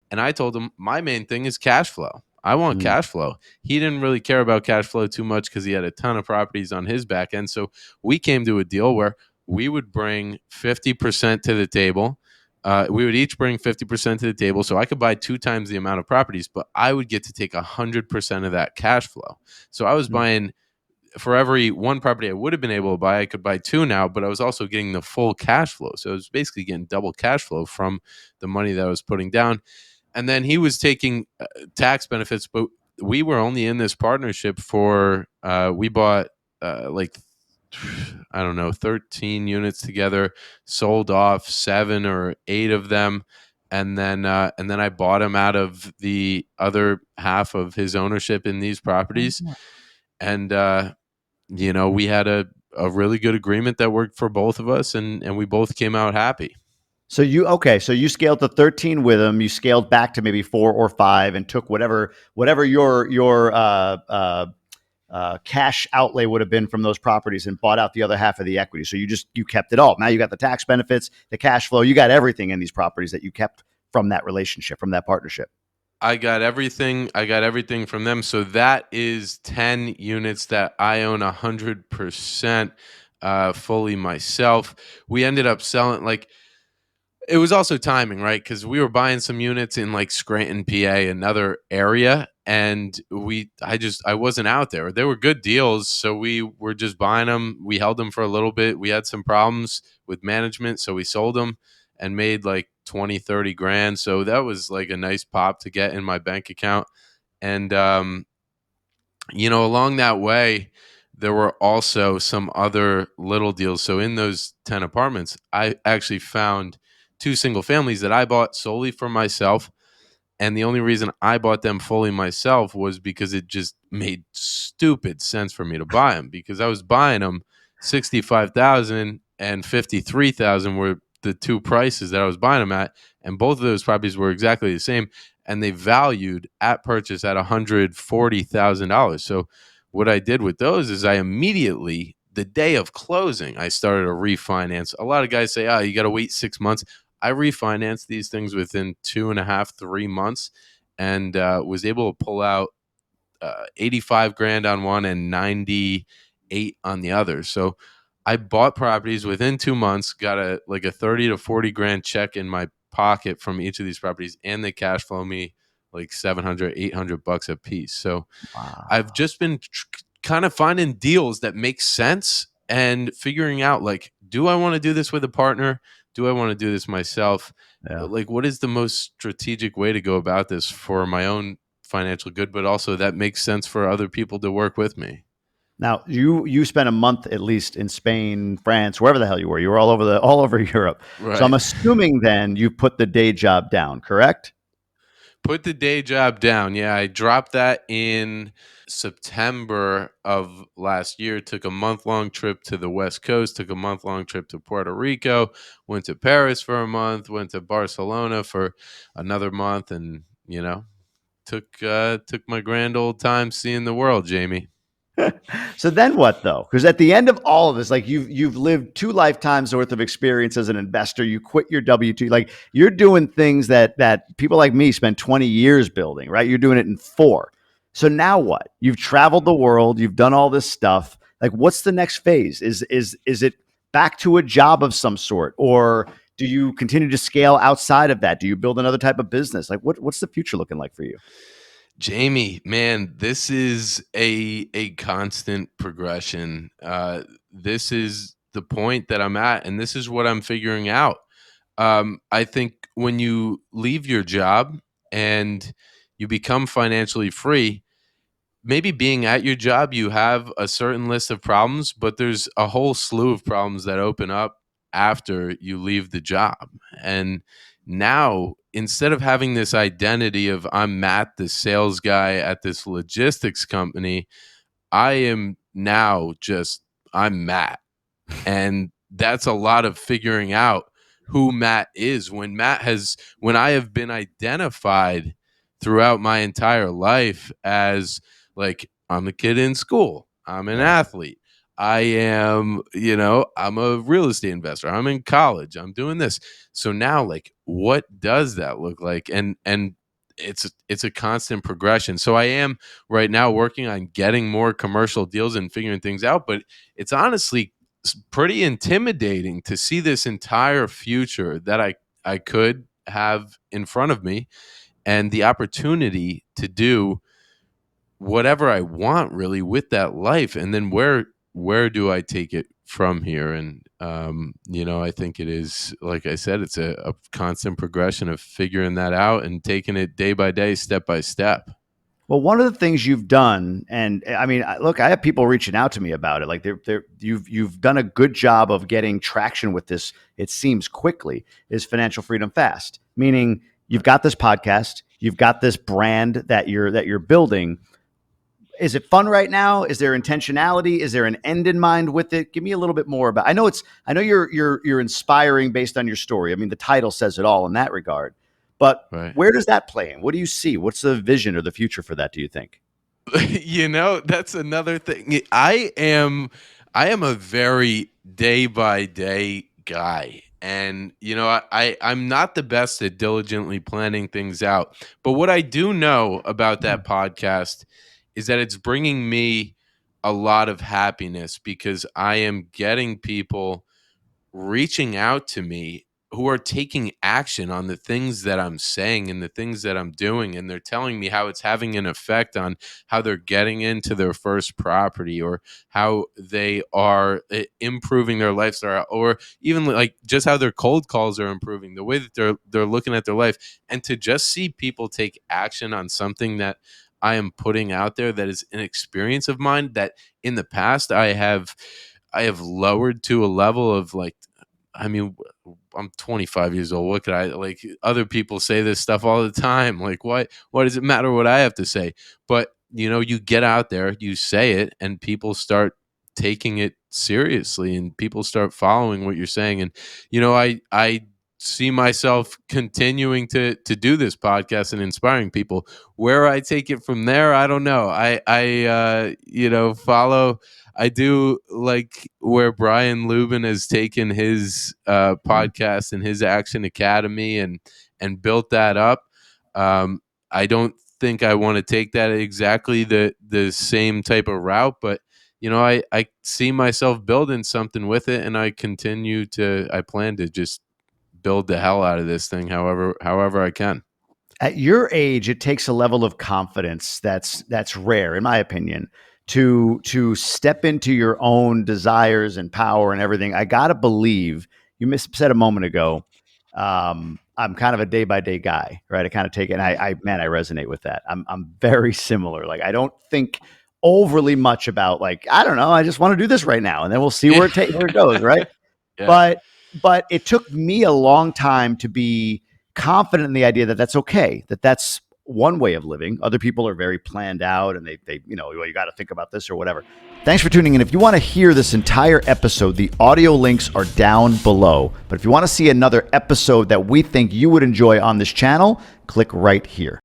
And I told him my main thing is cash flow. I want Mm. cash flow. He didn't really care about cash flow too much because he had a ton of properties on his back end. So we came to a deal where we would bring 50% to the table. We would each bring 50% to the table. So I could buy 2 times the amount of properties, but I would get to take 100% of that cash flow. So I was Mm. buying, for every one property I would have been able to buy, I could buy 2 now, but I was also getting the full cash flow. So I was basically getting double cash flow from the money that I was putting down. And then he was taking tax benefits, but we were only in this partnership for we bought like I don't know 13 units together, sold off 7 or 8 of them, and then I bought him out of the other half of his ownership in these properties. And we had a really good agreement that worked for both of us, and we both came out happy. So you scaled to 13 with them. You scaled back to maybe 4 or 5 and took whatever your cash outlay would have been from those properties and bought out the other half of the equity. So you kept it all. Now you got the tax benefits, the cash flow. You got everything in these properties that you kept from that relationship, from that partnership. I got everything. I got everything from them. So that is 10 units that I own 100% fully myself. We ended up selling, like, it was also timing, right? Because we were buying some units in like Scranton, PA, another area, and I wasn't out there. They were good deals, so we were just buying them. We held them for a little bit. We had some problems with management, so we sold them and made like 20, 30 grand. So that was like a nice pop to get in my bank account. And along that way, there were also some other little deals. So in those 10 apartments, I actually found 2 single families that I bought solely for myself. And the only reason I bought them fully myself was because it just made stupid sense for me to buy them, because I was buying them 65,000 and 53,000 were the 2 prices that I was buying them at. And both of those properties were exactly the same. And they valued at purchase at $140,000. So what I did with those is I immediately, the day of closing, I started a refinance. A lot of guys say, you got to wait 6 months. I refinanced these things within 2.5, 3 months, and was able to pull out 85 grand on one and 98 on the other. So I bought properties within 2 months, got a 30 to 40 grand check in my pocket from each of these properties, and they cash flow me like 700, 800 bucks a piece. So I've Wow. just been kind of finding deals that make sense and figuring out, like, do I want to do this with a partner? Do I want to do this myself? Yeah. Like, what is the most strategic way to go about this for my own financial good, but also that makes sense for other people to work with me? Now you spent a month at least in Spain, France, wherever the hell you were. You were all over Europe. So I'm Right. assuming then you put the day job down, correct? Put the day job down. Yeah, I dropped that in September of last year. Took a month-long trip to the West Coast, took a month-long trip to Puerto Rico, went to Paris for a month, went to Barcelona for another month, and took my grand old time seeing the world, Jamie. So then what though? Because at the end of all of this, like you've lived 2 lifetimes worth of experience as an investor. You quit your W-2. Like you're doing things that people like me spent 20 years building, right? You're doing it in 4. So now what? You've traveled the world, you've done all this stuff. Like what's the next phase? Is it back to a job of some sort, or do you continue to scale outside of that? Do you build another type of business? Like what's the future looking like for you? Jamie, man, this is a constant progression. This is the point that I'm at, and this is what I'm figuring out. I think when you leave your job and you become financially free, maybe being at your job, you have a certain list of problems, but there's a whole slew of problems that open up after you leave the job. And now, instead of having this identity of I'm Matt, the sales guy at this logistics company, I am now just I'm Matt. And that's a lot of figuring out who Matt is. When I have been identified throughout my entire life as, like, I'm a kid in school, I'm an Yeah. athlete, I am, I'm a real estate investor. I'm in college. I'm doing this. So now, like, what does that look like? And it's a constant progression. So I am right now working on getting more commercial deals and figuring things out. But it's honestly pretty intimidating to see this entire future that I could have in front of me, and the opportunity to do whatever I want really with that life. And then where do I take it from here? And I think it is, like I said, it's a constant progression of figuring that out and taking it day by day, step by step. Well, one of the things you've done, and I mean, look, I have people reaching out to me about it. Like you've done a good job of getting traction with this. It seems quickly is Financial Freedom Fast, meaning you've got this podcast, you've got this brand that you're building. Is it fun right now? Is there intentionality? Is there an end in mind with it? Give me a little bit more about. I know you're inspiring based on your story. I mean, the title says it all in that regard. But Right. where does that play in? What do you see? What's the vision or the future for that, do you think? That's another thing. I am a very day by day guy. And I'm not the best at diligently planning things out. But what I do know about that podcast is that it's bringing me a lot of happiness, because I am getting people reaching out to me who are taking action on the things that I'm saying and the things that I'm doing. And they're telling me how it's having an effect on how they're getting into their first property, or how they are improving their lifestyle, or even like just how their cold calls are improving, the way that they're looking at their life. And to just see people take action on something that I am putting out there, that is an experience of mine that in the past I have lowered to a level of, like, I mean, I'm 25 years old. What could I, like, other people say this stuff all the time. Like, why does it matter what I have to say? But, you get out there, you say it, and people start taking it seriously, and people start following what you're saying. And, I see myself continuing to do this podcast and inspiring people. Where I take it from there, I don't know. Follow. I do like where Brian Lubin has taken his podcast and his Action Academy and built that up. I don't think I want to take that exactly the same type of route, but I see myself building something with it, and I plan to just build the hell out of this thing however I can. At your age, it takes a level of confidence that's rare, in my opinion, to step into your own desires and power and everything. I gotta believe you said a moment ago. I'm kind of a day by day guy, right? I kind of take it. And I resonate with that. I'm very similar. Like, I don't think overly much about, like, I don't know. I just want to do this right now, and then we'll see where it goes, right? Yeah. But it took me a long time to be confident in the idea that that's okay, that's one way of living. Other people are very planned out, and they well, you got to think about this or whatever. Thanks for tuning in. If you want to hear this entire episode, the audio links are down below. But if you want to see another episode that we think you would enjoy on this channel, click right here.